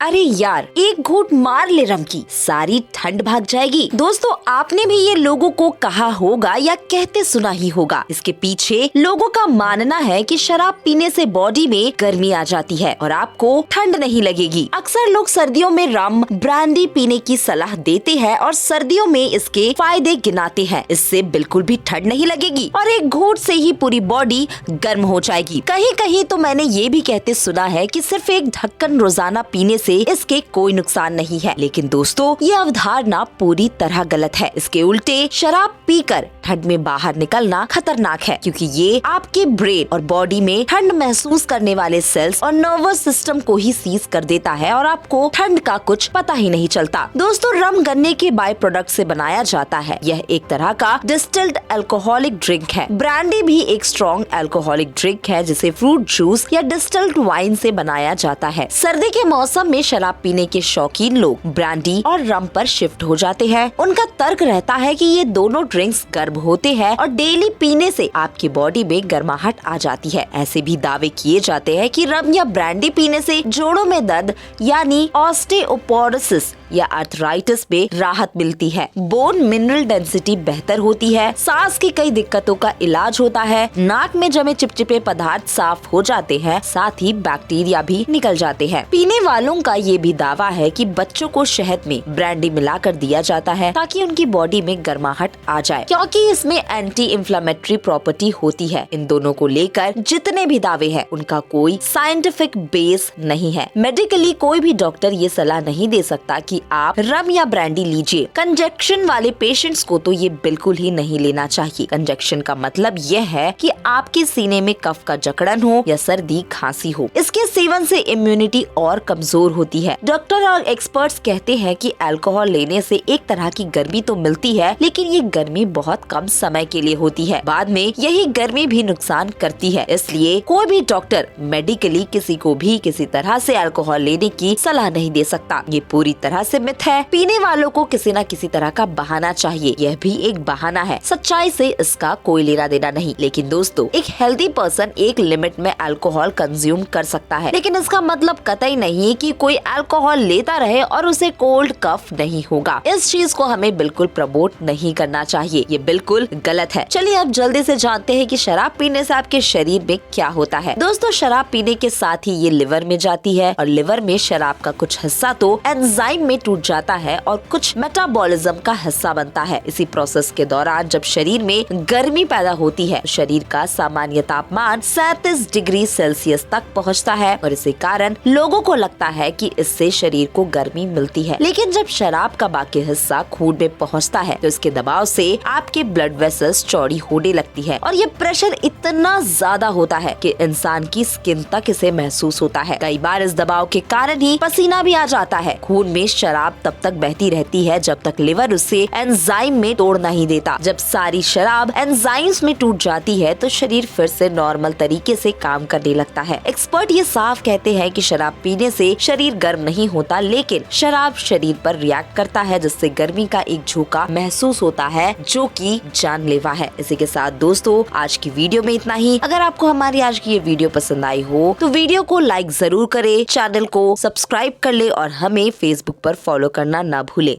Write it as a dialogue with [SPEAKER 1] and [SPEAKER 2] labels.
[SPEAKER 1] अरे यार, एक घूंट मार ले रम की, सारी ठंड भाग जाएगी। दोस्तों, आपने भी ये लोगों को कहा होगा या कहते सुना ही होगा। इसके पीछे लोगों का मानना है कि शराब पीने से बॉडी में गर्मी आ जाती है और आपको ठंड नहीं लगेगी। अक्सर लोग सर्दियों में रम, ब्रांडी पीने की सलाह देते हैं और सर्दियों में इसके फायदे गिनाते हैं। इससे बिल्कुल भी ठंड नहीं लगेगी और एक घूंट से ही पूरी बॉडी गर्म हो जाएगी। कहीं कहीं तो मैंने ये भी कहते सुना है कि सिर्फ एक ढक्कन रोजाना पीने से इसके कोई नुकसान नहीं है। लेकिन दोस्तों, ये अवधारणा पूरी तरह गलत है। इसके उल्टे शराब पीकर ठंड में बाहर निकलना खतरनाक है, क्योंकि ये आपके ब्रेन और बॉडी में ठंड महसूस करने वाले सेल्स और नर्वस सिस्टम को ही सीज कर देता है और आपको ठंड का कुछ पता ही नहीं चलता। दोस्तों, रम गन्ने के बाय प्रोडक्ट से बनाया जाता है। यह एक तरह का डिस्टिल्ड अल्कोहलिक ड्रिंक है। ब्रांडी भी एक स्ट्रॉन्ग अल्कोहलिक ड्रिंक है जिसे फ्रूट जूस या डिस्टिल्ड वाइन से बनाया जाता है। सर्दी के मौसम में शराब पीने के शौकीन लोग ब्रांडी और रम पर शिफ्ट हो जाते हैं। उनका तर्क रहता है कि ये दोनों ड्रिंक्स गर्म होते हैं और डेली पीने से आपकी बॉडी में गर्माहट आ जाती है। ऐसे भी दावे किए जाते हैं कि रम या ब्रांडी पीने से जोड़ों में दर्द यानी ऑस्टियोपोरोसिस या आर्थराइटिस में राहत मिलती है। बोन मिनरल डेंसिटी बेहतर होती है। सांस की कई दिक्कतों का इलाज होता है। नाक में जमे चिपचिपे पदार्थ साफ हो जाते हैं, साथ ही बैक्टीरिया भी निकल जाते हैं। पीने वालों का ये भी दावा है कि बच्चों को शहद में ब्रांडी मिलाकर दिया जाता है ताकि उनकी बॉडी में गर्माहट आ जाए, क्योंकि इसमें एंटी इंफ्लेमेटरी प्रॉपर्टी होती है। इन दोनों को लेकर जितने भी दावे हैं, उनका कोई साइंटिफिक बेस नहीं है। मेडिकली कोई भी डॉक्टर ये सलाह नहीं दे सकता कि आप रम या ब्रांडी लीजिए। कंजक्शन वाले पेशेंट्स को तो ये बिल्कुल ही नहीं लेना चाहिए। कंजक्शन का मतलब यह है कि आपके सीने में कफ का जकड़न हो या सर्दी खांसी हो। इसके सेवन से इम्यूनिटी और कमजोर होती है। डॉक्टर और एक्सपर्ट्स कहते हैं कि अल्कोहल लेने से एक तरह की गर्मी तो मिलती है, लेकिन ये गर्मी बहुत कम समय के लिए होती है। बाद में यही गर्मी भी नुकसान करती है। इसलिए कोई भी डॉक्टर मेडिकली किसी को भी किसी तरह से अल्कोहल लेने की सलाह नहीं दे सकता। ये पूरी तरह से मिथ है। पीने वालों को किसी न किसी तरह का बहाना चाहिए। यह भी एक बहाना है, सच्चाई से इसका कोई लेना देना नहीं। लेकिन दोस्तों, एक हेल्दी पर्सन एक लिमिट में अल्कोहल कंज्यूम कर सकता है, लेकिन इसका मतलब कतई नहीं कि कोई अल्कोहल लेता रहे और उसे कोल्ड कफ नहीं होगा। इस चीज को हमें बिल्कुल प्रमोट नहीं करना चाहिए। ये बिल्कुल गलत है। चलिए अब जल्दी से जानते हैं कि शराब पीने से आपके शरीर में क्या होता है। दोस्तों, शराब पीने के साथ ही ये लिवर में जाती है और लिवर में शराब का कुछ हिस्सा तो एंजाइम में टूट जाता है और कुछ मेटाबॉलिज्म का हिस्सा बनता है। इसी प्रोसेस के दौरान जब शरीर में गर्मी पैदा होती है, शरीर का सामान्य तापमान 37 डिग्री सेल्सियस तक पहुंचता है और इसी कारण लोगों को लगता है कि इससे शरीर को गर्मी मिलती है। लेकिन जब शराब का बाकी हिस्सा खून में पहुंचता है तो इसके दबाव से आपके ब्लड वेसल्स चौड़ी होने लगती है और ये प्रेशर इतना ज्यादा होता है कि इंसान की स्किन तक इसे महसूस होता है। कई बार इस दबाव के कारण ही पसीना भी आ जाता है। खून में शराब तब तक बहती रहती है जब तक लिवर उसे एंजाइम में तोड़ नहीं देता। जब सारी शराब एंजाइम्स में टूट जाती है तो शरीर फिर से नॉर्मल तरीके से काम करने लगता है। एक्सपर्ट ये साफ कहते हैं कि शराब पीने से शरीर गर्म नहीं होता, लेकिन शराब शरीर पर रिएक्ट करता है जिससे गर्मी का एक झोंका महसूस होता है जो कि जानलेवा है। इसी के साथ दोस्तों, आज की वीडियो में इतना ही। अगर आपको हमारी आज की ये वीडियो पसंद आई हो तो वीडियो को लाइक जरूर करे, चैनल को सब्सक्राइब कर ले और हमें फेसबुक पर फॉलो करना ना भूले।